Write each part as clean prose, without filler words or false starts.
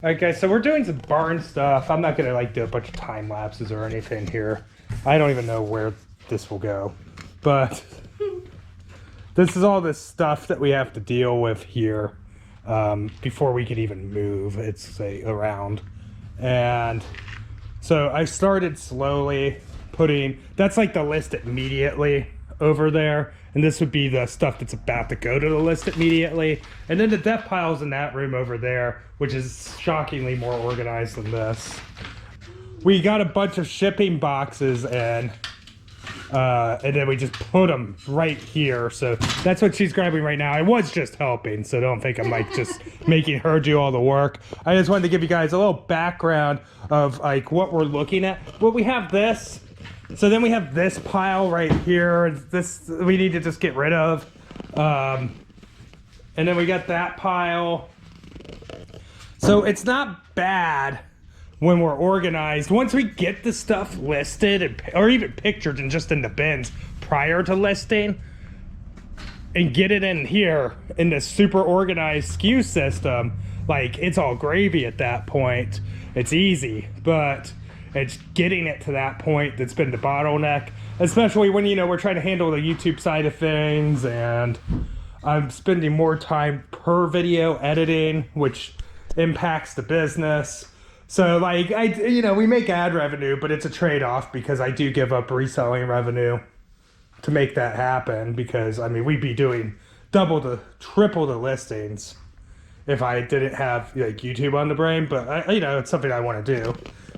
Alright guys, so we're doing some barn stuff. I'm not gonna like do a bunch of time lapses or anything here. I don't even know where this will go. But this is all this stuff that we have to deal with here before we can even move. It's say around. And so I started slowly putting, that's like the list immediately over there. And this would be the stuff that's about to go to the list immediately. And then the death pile's in that room over there, which is shockingly more organized than this. We got a bunch of shipping boxes and then we just put them right here. So that's what she's grabbing right now. I was just helping, so don't think I'm like just making her do all the work. I just wanted to give you guys a little background of like what we're looking at. Well, we have this. So then we have this pile right here. This we need to just get rid of. And then we got that pile. So it's not bad when we're organized. Once we get the stuff listed or even pictured and just in the bins prior to listing and get it in here in this super organized SKU system, like it's all gravy at that point. It's easy, but it's getting it to that point that's been the bottleneck, especially when, you know, we're trying to handle the YouTube side of things and I'm spending more time per video editing, which impacts the business. So like, we make ad revenue, but it's a trade-off because I do give up reselling revenue to make that happen because, I mean, we'd be doing double to triple the listings if I didn't have like YouTube on the brain, but it's something I want to do.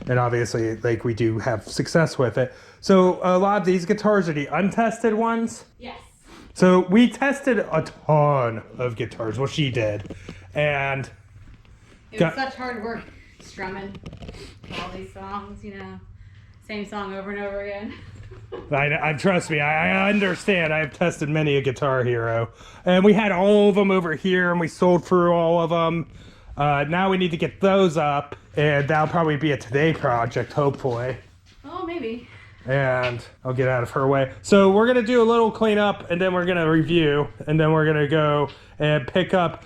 And obviously, like, we do have success with it. So a lot of these guitars are the untested ones. Yes. So we tested a ton of guitars. Well, she did. And it was such hard work strumming all these songs, same song over and over again. I trust me, I understand. I've tested many a Guitar Hero. And we had all of them over here, and we sold through all of them. Now we need to get those up, and that'll probably be a today project, hopefully. Oh, maybe. And I'll get out of her way. So we're going to do a little cleanup, and then we're going to review, and then we're going to go and pick up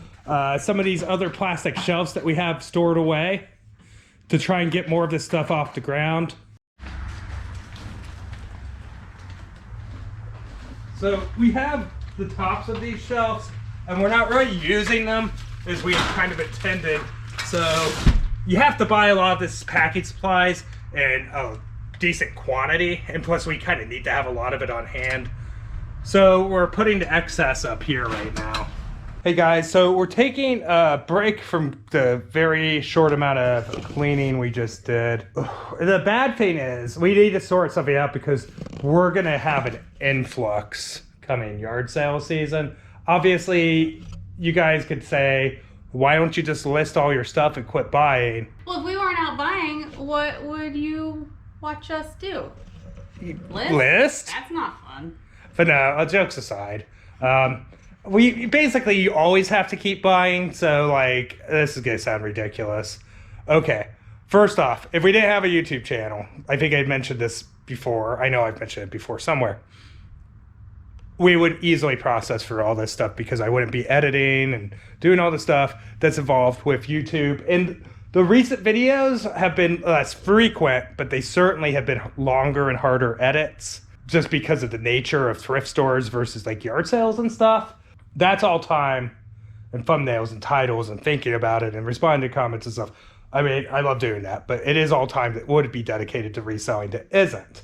some of these other plastic shelves that we have stored away to try and get more of this stuff off the ground. So we have the tops of these shelves, and we're not really using them as we kind of intended. So you have to buy a lot of this package supplies in a decent quantity, and plus we kind of need to have a lot of it on hand. So we're putting the excess up here right now. Hey guys, so we're taking a break from the very short amount of cleaning we just did. The bad thing is we need to sort something out because we're gonna have an influx coming yard sale season. Obviously, you guys could say, why don't you just list all your stuff and quit buying? Well, if we weren't out buying, what would you watch us do? List? That's not fun. But no, jokes aside. We basically, you always have to keep buying, so like, this is gonna sound ridiculous. Okay, first off, if we didn't have a YouTube channel, I think I mentioned this before, I know I've mentioned it before somewhere, we would easily process for all this stuff because I wouldn't be editing and doing all the stuff that's involved with YouTube. And the recent videos have been less frequent, but they certainly have been longer and harder edits just because of the nature of thrift stores versus like yard sales and stuff. That's all time and thumbnails and titles and thinking about it and responding to comments and stuff. I mean, I love doing that, but it is all time that would be dedicated to reselling that isn't.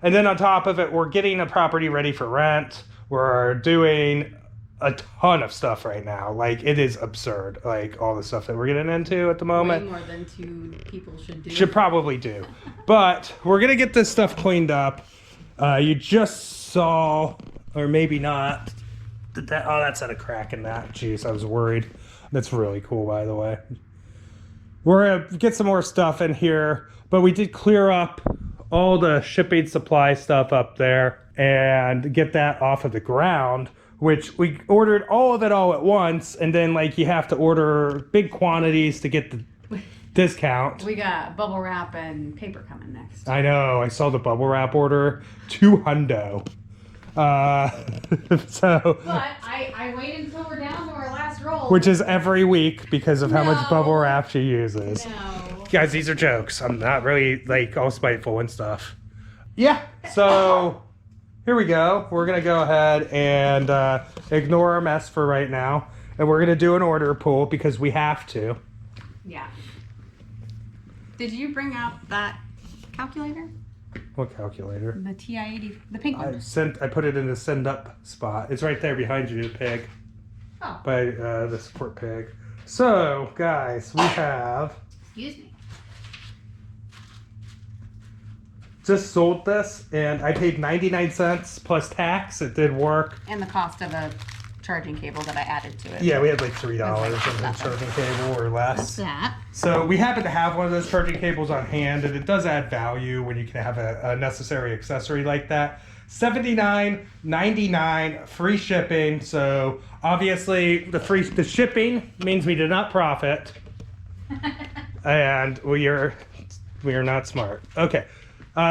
And then on top of it, we're getting a property ready for rent. We're doing a ton of stuff right now. Like, it is absurd, like all the stuff that we're getting into at the moment. Way more than two people should do. Should probably do. But we're going to get this stuff cleaned up. You just saw, or maybe not, that's had a crack in that. Jeez, I was worried. That's really cool, by the way. We're going to get some more stuff in here, but we did clear up all the shipping supply stuff up there and get that off of the ground, which we ordered all of it all at once, and then like you have to order big quantities to get the discount. We got bubble wrap and paper coming next. I know, I saw the bubble wrap order, $200. But I waited until we're down to our last last roll. Which is every week because of how much No. bubble wrap she uses. No. Guys, these are jokes. I'm not really like all spiteful and stuff. Yeah, so here we go. We're gonna go ahead and ignore our mess for right now. And we're gonna do an order pool because we have to. Yeah. Did you bring out that calculator? What calculator? The TI-80, the pink one. I put it in the send up spot. It's right there behind you, pig. Oh. By the support pig. So, guys, we have Excuse me. just sold this, and I paid 99 cents plus tax. It did work. And the cost of a charging cable that I added to it. Yeah, we had like $3 That's on the nothing. charging cable or less. That's that. So we happen to have one of those charging cables on hand, and it does add value when you can have a necessary accessory like that. $79.99 free shipping. So obviously the shipping means we did not profit, and we are not smart. Okay.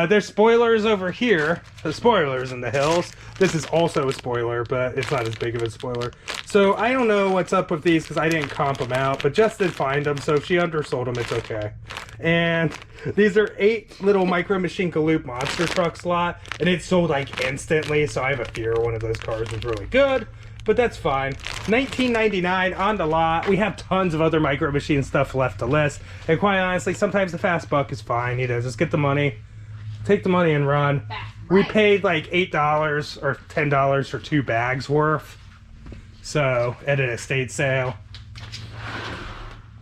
There's spoilers over here. The spoilers in the hills. This is also a spoiler, but it's not as big of a spoiler. So I don't know what's up with these because I didn't comp them out, but Jess did find them, so if she undersold them, it's okay. And these are 8 little Micro Machine Galoob monster truck slot, and it sold like instantly, so I have a fear one of those cars was really good. But that's fine. $19.99 on the lot. We have tons of other Micro Machine stuff left to list. And quite honestly, sometimes the fast buck is fine. You know, just get the money. Take the money and run. We paid like $8 or $10 for 2 bags worth. So, at an estate sale.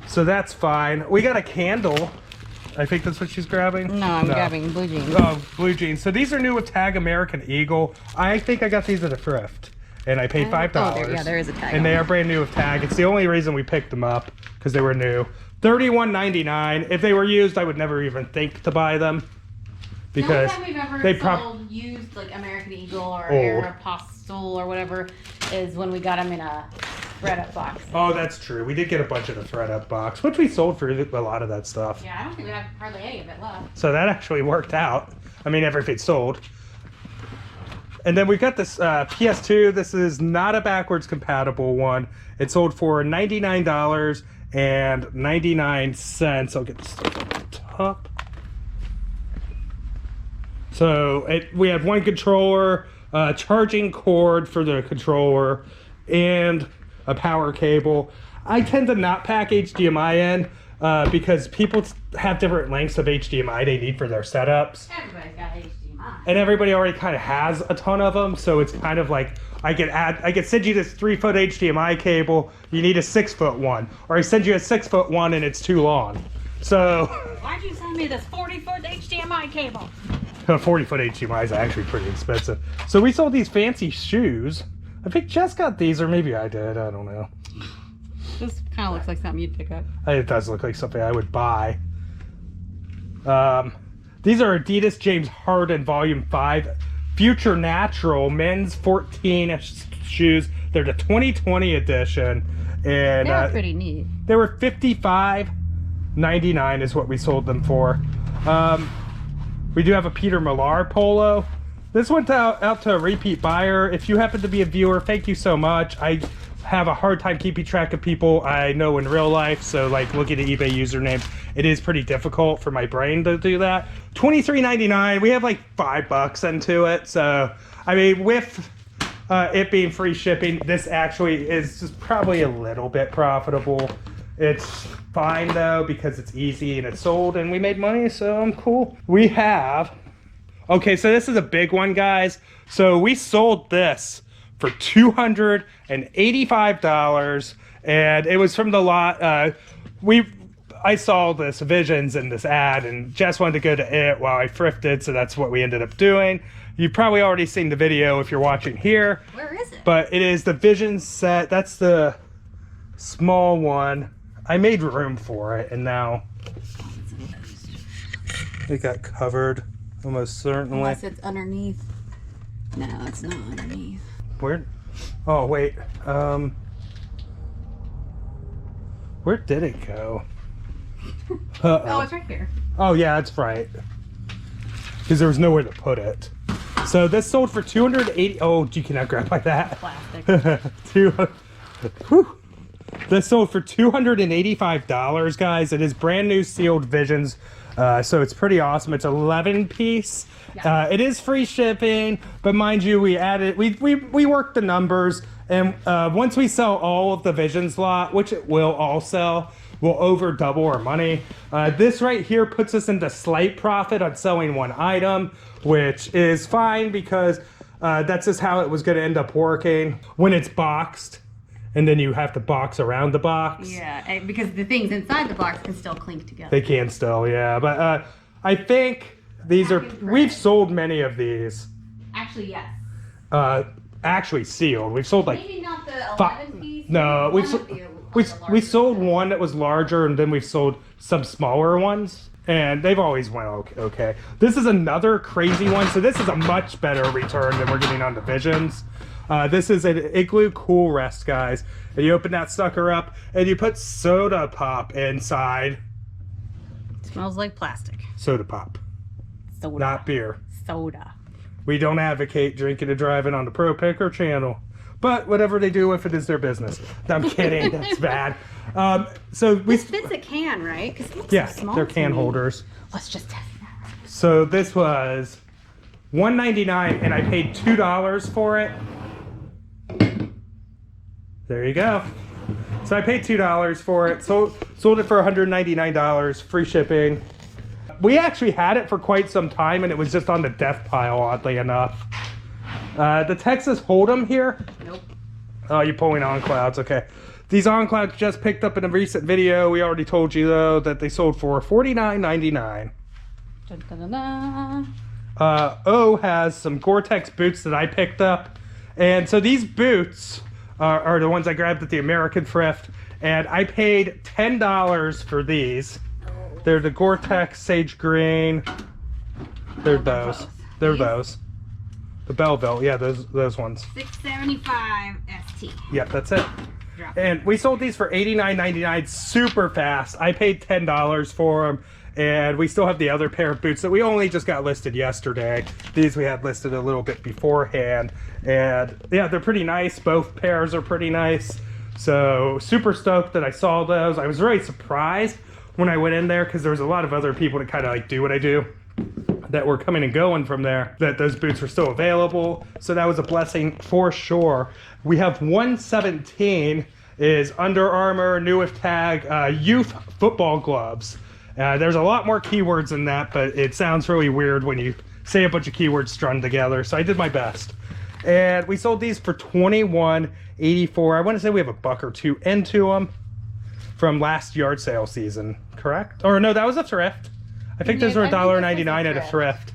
So that's fine. We got a candle. I think that's what she's grabbing. No, I'm grabbing blue jeans. Oh, blue jeans. So these are new with tag American Eagle. I think I got these at a thrift. And I paid $5. Oh, there is a tag. And they are brand new with tag. It's the only reason we picked them up because they were new. $31.99. If they were used, I would never even think to buy them. Because the only time we've they ever sold used like American Eagle or Old. Aeropostale or whatever is when we got them in a thread up box. Oh, that's true. We did get a bunch of the thread up box, which we sold for a lot of that stuff. Yeah, I don't think we have hardly any of it left. So that actually worked out. I mean, everything sold. And then we've got this PS2. This is not a backwards compatible one. It sold for $99.99. I'll get this stuff on the top. So we had one controller, charging cord for the controller, and a power cable. I tend to not pack HDMI in because people have different lengths of HDMI they need for their setups. Everybody's got HDMI. And everybody already kind of has a ton of them, so it's kind of like I could send you this 3-foot HDMI cable. You need a 6-foot one, or I send you a 6-foot one and it's too long. So Why'd you send me this 40-foot HDMI cable? a 40-foot HDMI is actually pretty expensive. So we sold these fancy shoes. I think Jess got these, or maybe I did. I don't know. This kind of looks like something you'd pick up. It does look like something I would buy. These are Adidas James Harden Volume 5 Future Natural men's 14 shoes. They're the 2020 edition. And They're pretty neat. they were $55.99 is what we sold them for. We do have a Peter Millar polo. This went out to a repeat buyer. If you happen to be a viewer, thank you so much. I have a hard time keeping track of people I know in real life, so like looking at eBay usernames, it is pretty difficult for my brain to do that. $23.99. We have like $5 into it, so I mean, with it being free shipping, this actually is just probably a little bit profitable. It's fine though because it's easy and it's sold and we made money, so I'm cool. We have, okay, so this is a big one, guys. So we sold this for $285, and it was from the lot. I saw this Visions in this ad, and Jess wanted to go to it while I thrifted, so that's what we ended up doing. You've probably already seen the video if you're watching here. Where is it? But it is the Visions set. That's the small one. I made room for it, and now it got covered almost certainly. Unless it's underneath. No, it's not underneath. Where? Oh, wait. Where did it go? Oh, it's right here. Oh, yeah, that's right. Because there was nowhere to put it. So this sold for $280. Oh, you cannot grab like that. Plastic. Whew. This sold for $285, guys. It is brand new sealed Visions, so it's pretty awesome. It's 11 piece. Yeah. It is free shipping, but mind you, we worked the numbers, and once we sell all of the Visions lot, which it will all sell, we'll over double our money. This right here puts us into slight profit on selling one item, which is fine because that's just how it was going to end up working when it's boxed. And then you have to box around the box. Yeah, because the things inside the box can still clink together. They can still, yeah. But I think these are, we've sold many of these. Actually, yes. Actually sealed. We've sold like... Maybe not the 11 piece. No, we sold one that was larger, and then we've sold some smaller ones. And they've always went okay. This is another crazy one. So this is a much better return than we're getting on the Visions. This is an Igloo Cool Rest, guys. And you open that sucker up, and you put soda pop inside. Smells like plastic. Soda pop. Soda. Not beer. Soda. We don't advocate drinking and driving on the Pro Picker channel. But whatever they do with it is their business. No, I'm kidding. That's bad. So we... This fits a can, right? 'Cause it looks yeah, so small they're to can me. holders. Let's just test that. So this was $1.99, and I paid $2 for it. There you go. So I paid $2 for it. Sold it for $199, free shipping. We actually had it for quite some time, and it was just on the death pile, oddly enough. The Texas Hold'em here. Nope. Oh, you're pulling on clouds. Okay. These on clouds just picked up in a recent video. We already told you, though, that they sold for $49.99. O has some Gore-Tex boots that I picked up. And so these boots are the ones I grabbed at the American Thrift. And I paid $10 for these. They're the Gore-Tex Sage Green. They're those. They're those. The Belleville. Yeah, those ones. $6.75 ST. Yep, that's it. Drop. And we sold these for $89.99 super fast. I paid $10 for them. And we still have the other pair of boots that we only just got listed yesterday. These we had listed a little bit beforehand. And yeah, they're pretty nice. Both pairs are pretty nice. So super stoked that I saw those. I was really surprised when I went in there because there was a lot of other people that kind of like do what I do that were coming and going from there, that those boots were still available. So that was a blessing for sure. We have 117 is Under Armour, new with tag, youth football gloves. There's a lot more keywords in that, but it sounds really weird when you say a bunch of keywords strung together. So I did my best. And we sold these for $21.84. I want to say we have a buck or two into them from last yard sale season, correct? Or no, that was a thrift. I think those were $1.99 at a thrift.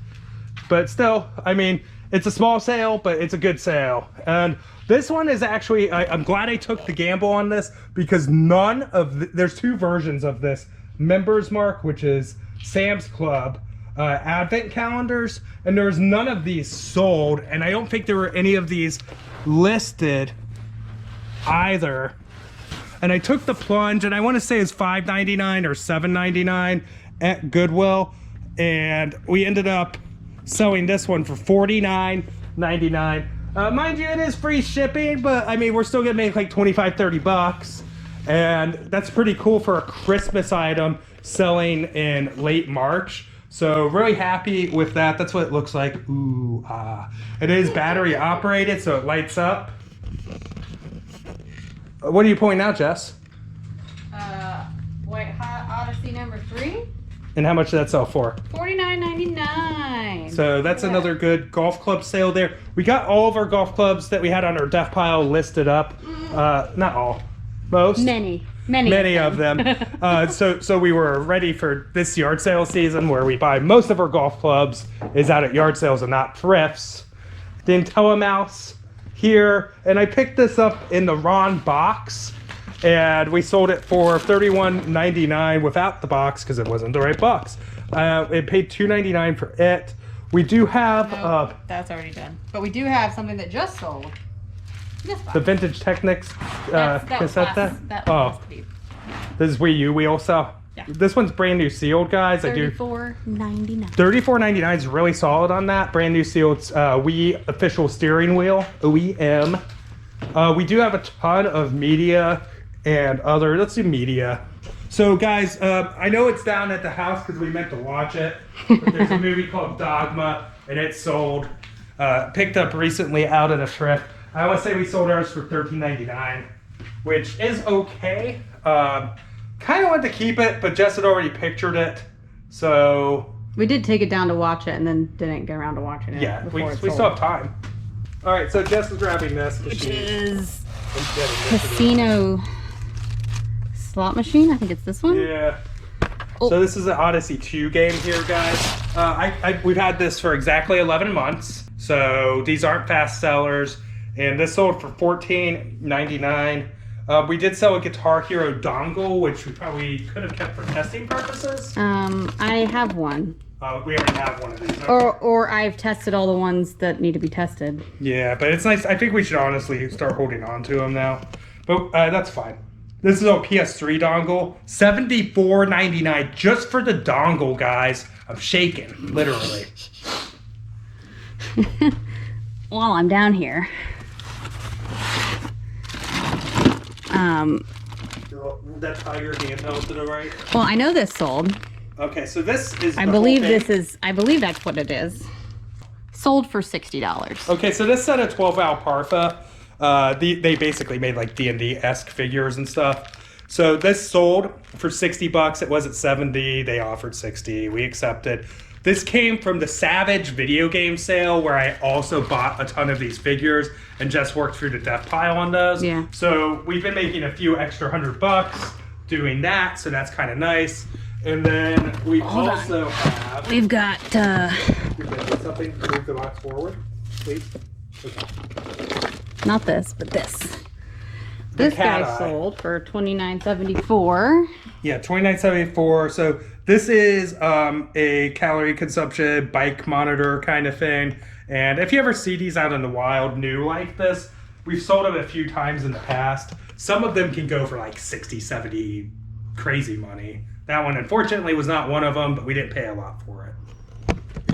But still, I mean, it's a small sale, but it's a good sale. And this one is actually, I'm glad I took the gamble on this because none of there's two versions of this. Members Mark, which is Sam's Club, advent calendars, and there's none of these sold, and I don't think there were any of these listed either. And I took the plunge, and I want to say it's $5.99 or $7.99 at Goodwill, and we ended up selling this one for $49.99. Mind you, it is free shipping, but I mean, we're still gonna make like 25-30 bucks. And that's pretty cool for a Christmas item selling in late March. So really happy with that. That's what it looks like. Ooh, ah. It is battery operated, so it lights up. What are you pointing out, Jess? White Hot Odyssey #3. And how much did that sell for? $49.99. So that's another good golf club sale there. We got all of our golf clubs that we had on our death pile listed up. Not all. Most? Many of them. So we were ready for this yard sale season where we buy most of our golf clubs is out at yard sales and not thrifts. The Mouse here, and I picked this up in the Ron box, and we sold it for $31.99 without the box because it wasn't the right box. It paid $2.99 for it. We do have No, that's already done. But we do have something that just sold. the Vintage Technics That cassette was Oh, last week. this is Wii U we also. Yeah. This one's brand new sealed, guys. $34.99. $34.99 is really solid on that. Brand new sealed Wii official steering wheel, OEM. We do have a ton of media and other. Let's do media. So guys, I know it's down at the house because we meant to watch it. But there's a movie called Dogma, and it's sold. Picked up recently out at a thrift. I want to say we sold ours for $13.99, which is okay. Kind of wanted to keep it, but Jess had already pictured it, so we did take it down to watch it, and then didn't get around to watching it. Yeah, we still have time. All right, so Jess is grabbing this, which is casino slot machine. I think it's this one. Yeah. Oh. So this is an Odyssey 2 game here, guys. We've had this for exactly 11 months, so these aren't fast sellers, and this sold for $14.99. We did sell a Guitar Hero dongle, which we probably could have kept for testing purposes. I have one. We already have one of these. Okay. Or I've tested all the ones that need to be tested. Yeah, but it's nice. I think we should honestly start holding on to them now. But that's fine. This is a PS3 dongle. $74.99 just for the dongle, guys. I'm shaking, literally. While I'm down here. That Tiger handheld to the right. Well, I know this sold. Okay, so this is. I believe that's what it is. Sold for $60. Okay, so this set of 12-Al Parfa. They basically made like D&D-esque figures and stuff. So this sold for $60. It was at $70. They offered $60. We accepted. This came from the Savage video game sale where I also bought a ton of these figures and just worked through the death pile on those. Yeah. So we've been making a few extra $100 doing that, so that's kind of nice. And then we also have. We've got. Something to move the box forward, please. Okay. Not this, but this. This guy sold for $29.74. Yeah, $29.74. So this is a calorie consumption bike monitor kind of thing. And if you ever see these out in the wild new like this, we've sold them a few times in the past. Some of them can go for like 60, 70 crazy money. That one, unfortunately, was not one of them, but we didn't pay a lot for it.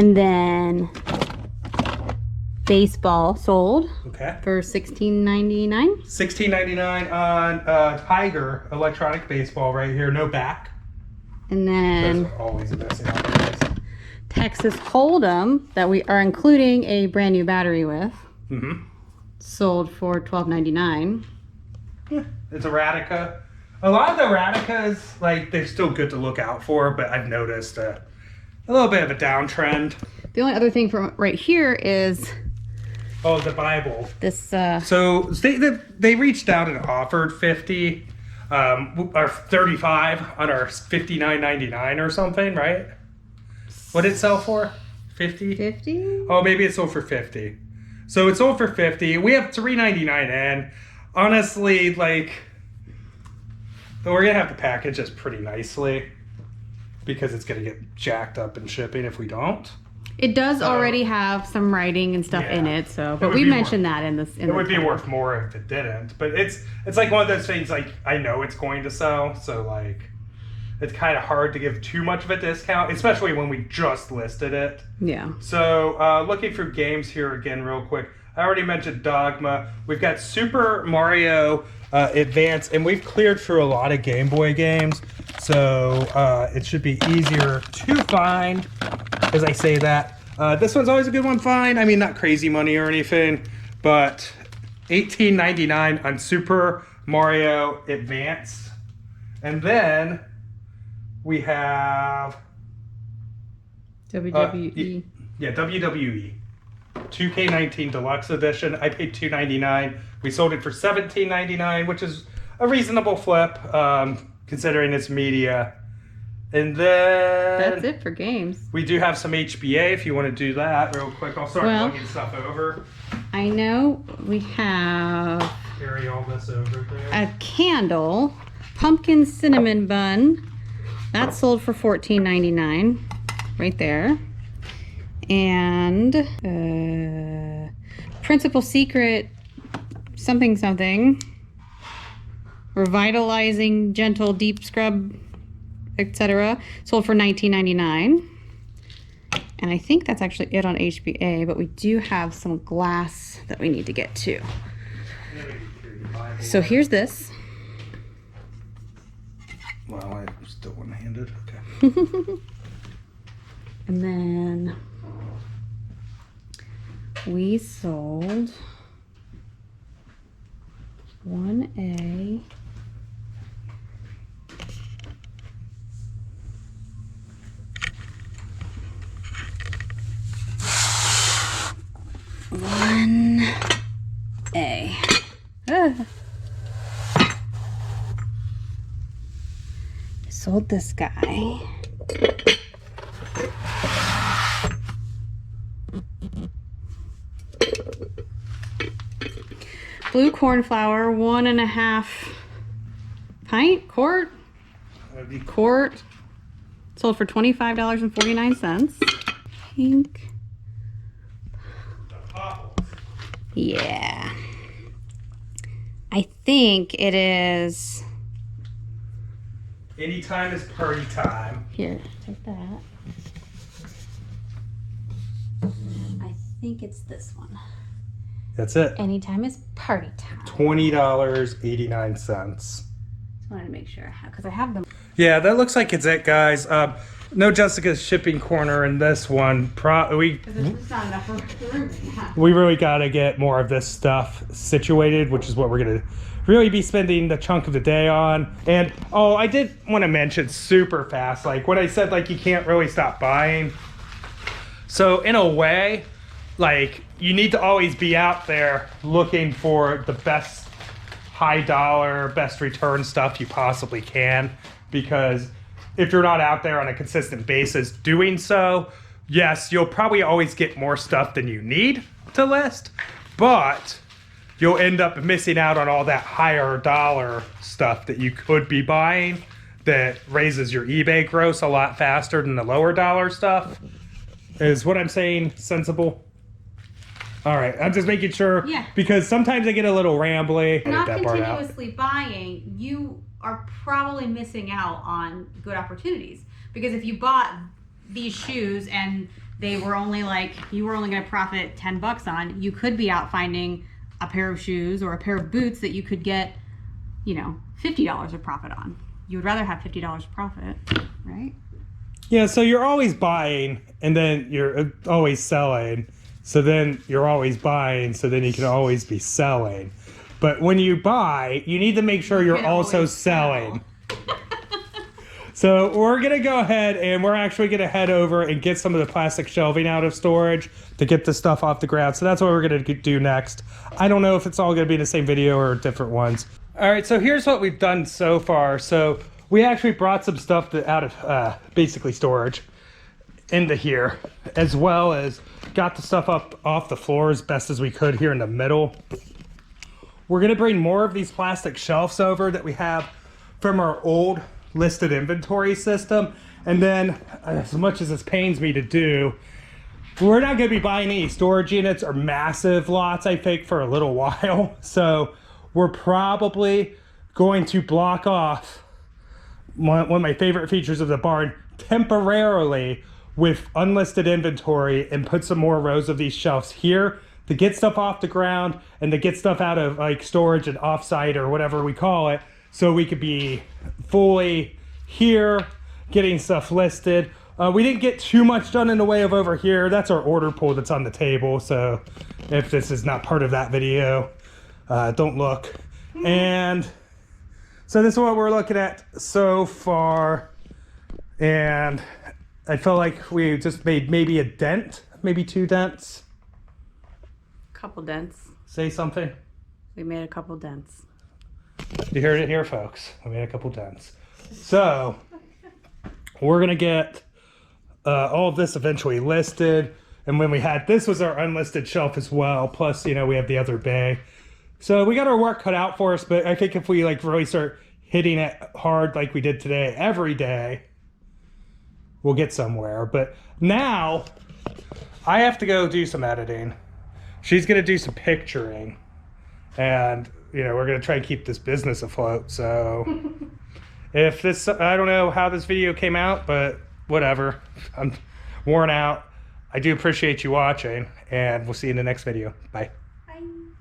And then baseball sold. Okay. For $16.99. $16.99 on Tiger electronic baseball right here. No back. And then those are always the best thing. Texas Hold'em that we are including a brand new battery with. Mm-hmm. Sold for $12.99. Yeah, it's a Radica. A lot of the Radicas, like, they're still good to look out for, but I've noticed a little bit of a downtrend. The only other thing from right here is... Oh, the Bible. This. So they reached out and offered $50, or $35 on our $59.99 or something, right? What did it sell for? $50? $50? Oh, maybe it sold for $50. So it sold for $50. We have $3.99 in. Honestly, like, we're gonna have to package this pretty nicely because it's gonna get jacked up in shipping if we don't. It does already have some writing and stuff in it, so but we mentioned that in this. It would be worth more if it didn't, but it's like one of those things. Like, I know it's going to sell, so like it's kind of hard to give too much of a discount, especially when we just listed it. Yeah. So looking through games here again, real quick. I already mentioned Dogma. We've got Super Mario Advance, and we've cleared through a lot of Game Boy games, so it should be easier to find as I say that. This one's always a good one to find. I mean, not crazy money or anything, but $18.99 on Super Mario Advance. And then we have WWE. Yeah, WWE. 2K19 Deluxe Edition. I paid $2.99. We sold it for $17.99, which is a reasonable flip, considering it's media. And then that's it for games. We do have some HBA if you want to do that real quick. I'll start plugging stuff over. I know we have carry all this over there. A candle, pumpkin cinnamon bun. That sold for $14.99 right there. And Principal Secret something revitalizing gentle deep scrub, etc. sold for $19.99. And I think that's actually it on HBA, but we do have some glass that we need to get to. So here's this. Well, I'm still one-handed. Okay. And then we sold 1A. Sold this guy. Blue cornflower, 1.5 quart. Quart. Sold for $25.49. Pink. Yeah. I think it is. Anytime is party time. Here, take that. I think it's this one. That's it. Anytime is party time. $20.89. Just wanted to make sure, because I have them. Yeah, that looks like it's it, guys. No Jessica's shipping corner in this one. Because there's not enough room. We really got to get more of this stuff situated, which is what we're going to really be spending the chunk of the day on. And, oh, I did want to mention super fast, like when I said, like, you can't really stop buying. So, in a way, like, you need to always be out there looking for the best high dollar, best return stuff you possibly can. Because if you're not out there on a consistent basis doing so, yes, you'll probably always get more stuff than you need to list, but you'll end up missing out on all that higher dollar stuff that you could be buying that raises your eBay gross a lot faster than the lower dollar stuff. Is what I'm saying sensible? All right, I'm just making sure, yeah, because sometimes I get a little rambly. Not continuously buying, you are probably missing out on good opportunities. Because if you bought these shoes and they were only like, you were only going to profit $10 on, you could be out finding a pair of shoes or a pair of boots that you could get, you know, $50 of profit on. You would rather have $50 profit, right? Yeah, so you're always buying and then you're always selling. So then you're always buying, so then you can always be selling. But when you buy, you need to make sure you're also selling. So we're going to go ahead and we're actually going to head over and get some of the plastic shelving out of storage to get the stuff off the ground. So that's what we're going to do next. I don't know if it's all going to be in the same video or different ones. All right, so here's what we've done so far. So we actually brought some stuff out of basically storage into here, as well as got the stuff up off the floor as best as we could here in the middle. We're going to bring more of these plastic shelves over that we have from our old listed inventory system. And then, as much as this pains me to do, we're not going to be buying any storage units or massive lots, I think, for a little while. So we're probably going to block off one of my favorite features of the barn temporarily with unlisted inventory and put some more rows of these shelves here to get stuff off the ground and to get stuff out of like storage and offsite or whatever we call it, so we could be fully here getting stuff listed. We didn't get too much done in the way of over here. That's our order pool that's on the table. So if this is not part of that video, don't look. And so this is what we're looking at so far. And I felt like we just made maybe a dent, maybe 2 dents. Couple dents. Say something. We made a couple dents. You heard it here, folks. We made a couple dents. So we're going to get all of this eventually listed. And when we had, this was our unlisted shelf as well. Plus, you know, we have the other bay. So we got our work cut out for us. But I think if we like really start hitting it hard like we did today, every day, we'll get somewhere. But now I have to go do some editing. She's going to do some picturing. And, you know, we're going to try and keep this business afloat. So if this, I don't know how this video came out, but whatever. I'm worn out. I do appreciate you watching, and we'll see you in the next video. Bye.